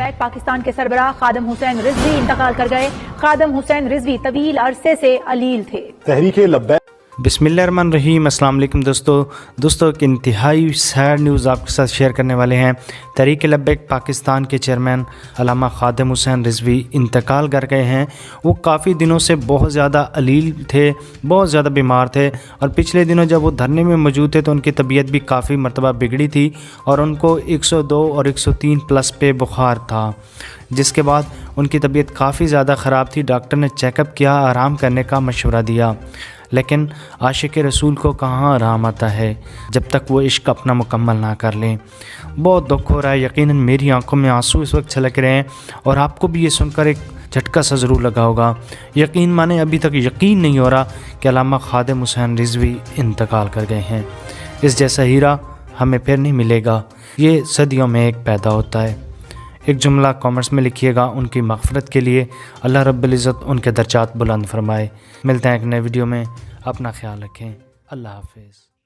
لبیک پاکستان کے سربراہ خادم حسین رضوی انتقال کر گئے۔ خادم حسین رضوی طویل عرصے سے علیل تھے۔ تحریک لبیک۔ بسم اللہ الرحمن الرحیم۔ السلام علیکم دوستو ایک انتہائی سیڈ نیوز آپ کے ساتھ شیئر کرنے والے ہیں۔ تحریک لبیک پاکستان کے چیئرمین علامہ خادم حسین رضوی انتقال کر گئے ہیں۔ وہ کافی دنوں سے بہت زیادہ علیل تھے، بہت زیادہ بیمار تھے، اور پچھلے دنوں جب وہ دھرنے میں موجود تھے تو ان کی طبیعت بھی کافی مرتبہ بگڑی تھی اور ان کو 102 اور 103 پلس پہ بخار تھا، جس کے بعد ان کی طبیعت کافی زیادہ خراب تھی۔ ڈاکٹر نے چیک اپ کیا، آرام کرنے کا مشورہ دیا، لیکن عاشق رسول کو کہاں آرام آتا ہے جب تک وہ عشق اپنا مکمل نہ کر لیں۔ بہت دکھ ہو رہا ہے، یقیناً میری آنکھوں میں آنسو اس وقت چھلک رہے ہیں، اور آپ کو بھی یہ سن کر ایک جھٹکا سا ضرور لگا ہوگا۔ یقین مانے ابھی تک یقین نہیں ہو رہا کہ علامہ خادم حسین رضوی انتقال کر گئے ہیں۔ اس جیسا ہیرا ہمیں پھر نہیں ملے گا، یہ صدیوں میں ایک پیدا ہوتا ہے۔ ایک جملہ کامنٹس میں لکھیے گا ان کی مغفرت کے لیے، اللہ رب العزت ان کے درجات بلند فرمائے۔ ملتے ہیں ایک نئے ویڈیو میں، اپنا خیال رکھیں، اللہ حافظ۔